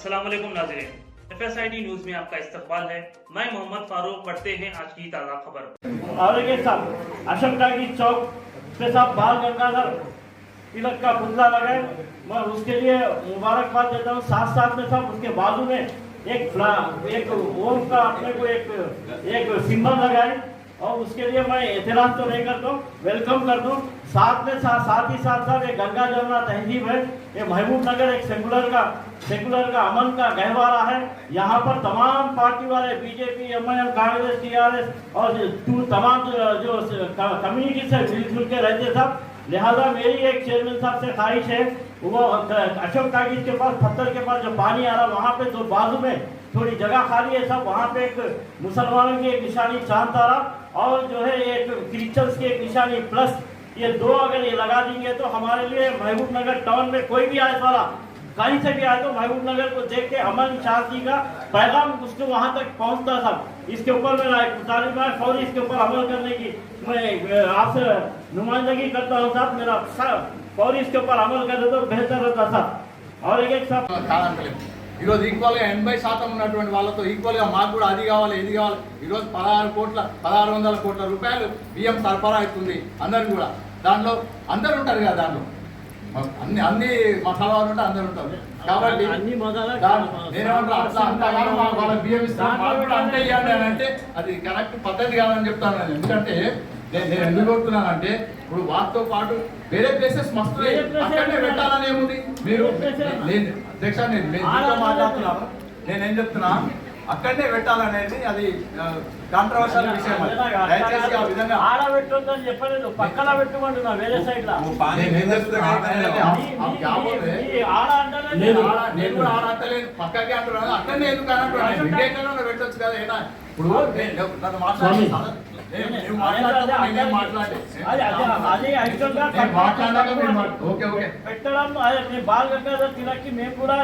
अस्सलाम वालेकुम नाज़रीन, FSID न्यूज में आपका इस्तकबाल है। मैं मोहम्मद फारूक। पढ़ते हैं आज की ताज़ा खबर। और एक साहब अशोक टाकी चौक पे साहब बाल गंगाधर तिलक का पुतला लगाए, मैं उसके लिए मुबारकबाद देता हूँ। साथ साथ में साहब उसके बाजू में एक ओम का अपने को एक सिंबल लगाए और उसके लिए मैं एतराज तो नहीं करता हूँ, वेलकम कर दूँ। साथ ही साथ ये गंगा जमुना तहजीब है, ये महबूब नगर एक सेकुलर का अमन का गहवारा है। यहाँ पर तमाम पार्टी वाले बीजेपी, MIM, कांग्रेस, TRS और तमाम जो कम्युनिटी से मिलजुल के रहते साहब। लिहाजा मेरी एक चेयरमैन साहब से ख्वाहिश है, वो अशोक टाकीज के पास पत्थर के पास जो पानी आ रहा वहाँ पे जो बाजू में थोड़ी जगह खाली है साहब, वहाँ पे एक मुसलमानों की एक निशानी चांद तारा और जो है एक क्रिश्चियंस की एक निशानी प्लस, ये दो अगर ये लगा देंगे तो हमारे लिए महबूब नगर टाउन में कोई भी आए वाला कहीं से भी आए तो महबूब नगर को देख के अमन शांति का पैगाम उसको वहाँ तक पहुँचता था। इसके ऊपर मेरा एक तालीम है, फौरी इसके ऊपर अमल करने की मैं आपसे नुमाइंदगी करता हूँ साहब। मेरा फौरी इसके ऊपर अमल कर दे तो बेहतर रहता था। और एक साहब ఈరోజు ఈక్వల్గా 80% ఉన్నటువంటి వాళ్ళతో ఈక్వల్గా మాకు కూడా అది కావాలి ఇది కావాలి. ఈరోజు 1600 కోట్ల రూపాయలు బియ్యం సరఫరా అవుతుంది అందరికి కూడా. దాంట్లో అందరు ఉంటారు కదా, దాంట్లో అన్ని మసాలాలు ఉంటే అందరు ఉంటారు కాబట్టి నేనేమంటా అట్లా అంతగానో వాళ్ళ బియ్యం ఇస్తాను అంతే ఇవ్వండి అని అంటే అది కరెక్ట్ పద్ధతి కాదని చెప్తాను నేను. ఎందుకంటే నేను ఎందుకు కోరుతున్నానంటే ఇప్పుడు వాటితో పాటు వేరే ప్లేసెస్ మస్తు అక్కడనే పెట్టాలని ఏముంది. మీరు అధ్యక్ష నేను మాట్లాడుతున్నాను, నేనేం చెప్తున్నా అక్కడనే పెట్టాలనేది అది కాంట్రవర్షియల్ విషయం. దయచేసి ఆ విధంగా ఆడబెట్టొద్దని చెప్పలేదు, పక్కన పెట్టుకుంటున్నా వేరే సైడ్ లో. నేను కూడా ఆడ అంటలేదు, పక్కకి అంటున్నాను. అక్కడనే ఎందుకు అంటున్నాను, ఇంకేకన్నా పెట్టొచ్చు కదా. ఏనా ఇప్పుడు నన్ను మాట్లాడుతున్నాను పెట్టడం బాల్ గంగాధర్ తిలక్కి మేము కూడా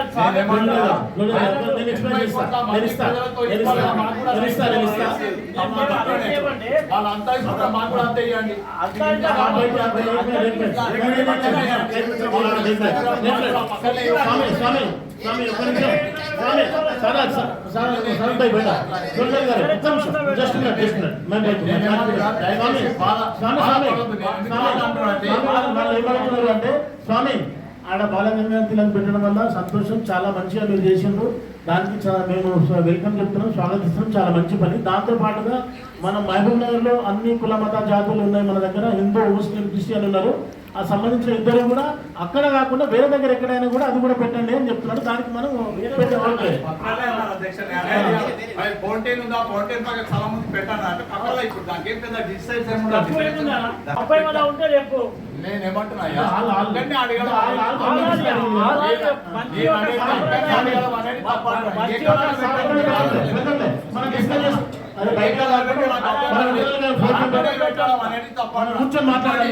వాళ్ళంతా ఇస్తున్నారు, మాకు కూడా అంతే ఇవ్వండి. అంటే స్వామి ఆడ బాలగంగా తిలక్ పెట్టడం వల్ల సంతోషం, చాలా మంచిగా మీరు చేసిండ్రు. దానికి మేము వెల్కమ్ చెప్తున్నాం, స్వాగతిస్తున్నాం. చాలా మంచి పని. దాంతో పాటుగా మనం మహబూబ్ నగర్లో అన్ని కుల మత జాతులు ఉన్నాయి మన దగ్గర, హిందూ, ముస్లిం, క్రిస్టియన్ ఉన్నారు. ఆ సంబంధించిన ఇద్దరు కూడా అక్కడ కాకుండా వేరే దగ్గర ఎక్కడైనా కూడా అది కూడా పెట్టండి అని చెప్తున్నాడు. దానికి మనం అది బయట కూర్చొని మాట్లాడాలి,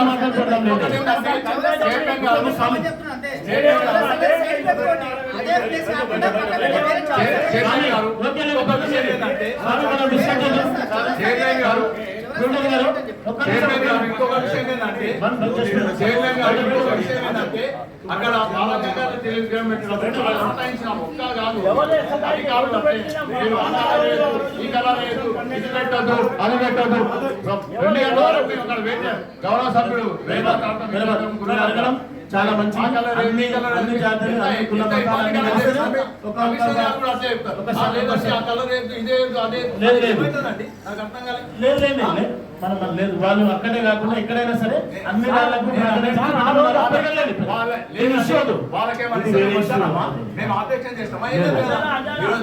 మాట్లాడుకోవడం ఇంకొక విషయం ఏంటంటే అక్కడ ఒక్క కాదు ఈ కలర్ లేదు, ఇది పెట్టద్దు, అది పెట్టద్దు. గౌరవ సభ్యుడు చాలా మంచి అన్ని జాతులు లేదు. వాళ్ళు అక్కడే కాకుండా ఎక్కడైనా సరే అన్ని వాళ్ళకు మేము ఆపేక్షణ చేస్తామా?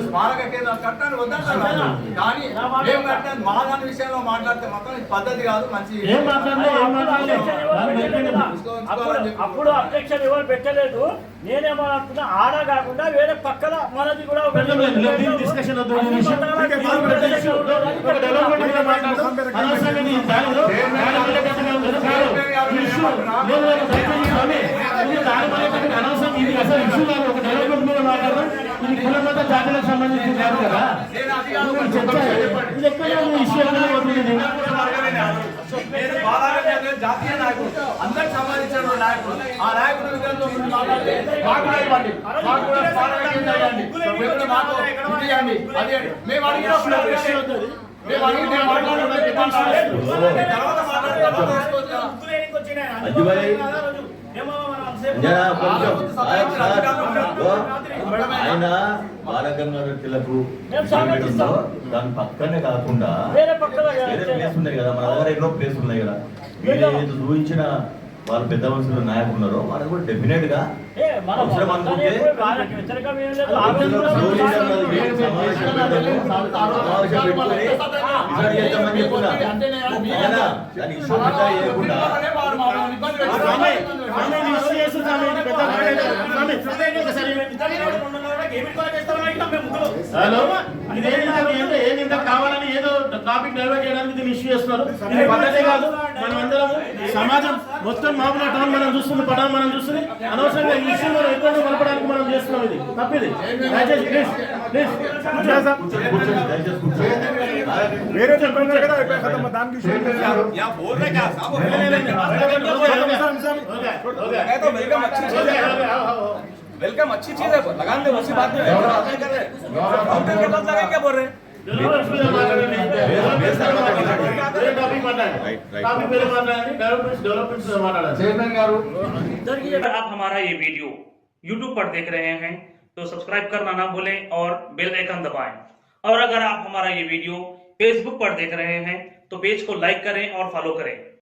స్మారక కేంద్రం కట్టాలని వద్దంటారు, కానీ మేము కట్టిన మా దాని విషయంలో మాట్లాడితే మాత్రం ఇది పద్ధతి కాదు. మంచి అప్పుడు అధ్యక్షులు ఎవరు పెట్టలేదు. నేనేమనుకున్నా ఆడ కాకుండా వేరే పక్కన మనది కూడా అనవసరం ఇది అసలు ఇష్యూ కాదు. ఒక డెవలప్మెంట్ మీద మాట్లాడదాం. అది కులమత జాతులకు సంబంధించి కాదు కదా. చర్చ ఇది ఎక్కడ ఇష్యూ ఎక్కడ పోతుంది? నేను బాలాగంగాధర్ జాతీయ నాయకుడు, అందరికి సంబంధించిన నాయకుడు. ఆ నాయకుడు విధంగా మాట్లాడితే మాకు కూడా ఇవ్వండి, మాకు కూడా బాలాగంగాధర్ చేయండి, లేకుంటే మాకు ఇది ఇవ్వండి, అది ఇవ్వండి. మేము అడిగినప్పుడు మేము అడిగిన తర్వాత ఆయన బాలగంగాధర్ తిలక్ దాని పక్కనే కాకుండా వేరే పక్కన వేరే ప్లేస్ ఉన్నాయి కదా, మన దగ్గర ఎన్నో ప్లేస్ ఉన్నాయి కదా. మీరు ఏదో చూపించిన వాళ్ళు పెద్ద మనుషులు నాయకులు ఉన్నారో వాళ్ళకి కూడా డెఫినెట్ గా అవసరం అనుకుంటే హలో, ఏంటంటే కావాలని ఏదో టాపిక్ డైవర్ట్ చేయడానికి దీన్ని ఇష్యూ చేస్తున్నారు. ఇది పద్ధతే కాదు. మనం అందరం సమాజం మొత్తం మామూలు టౌన్ మనం చూస్తుంది, పట్టణం మనం చూస్తుంది. అనవసరంగా ఈ ఇష్యూ మనం ఎక్కువ కలపడానికి మనం చేస్తున్నాం. ఇది తప్పిది. దయచేసి ప్లీజ్ వేరే చెప్పండి కదా, దానికి वेलकम अच्छी चीज है, लगान दे उसी बात में काउंटर के बाद लगाएंगे बोल रहे अगर आप हमारा ये वीडियो YouTube पर देख रहे हैं तो सब्सक्राइब करना ना भूलें और बेल आइकन दबाएं। और अगर आप हमारा ये वीडियो Facebook पर देख रहे हैं तो पेज को लाइक करें और फॉलो करें।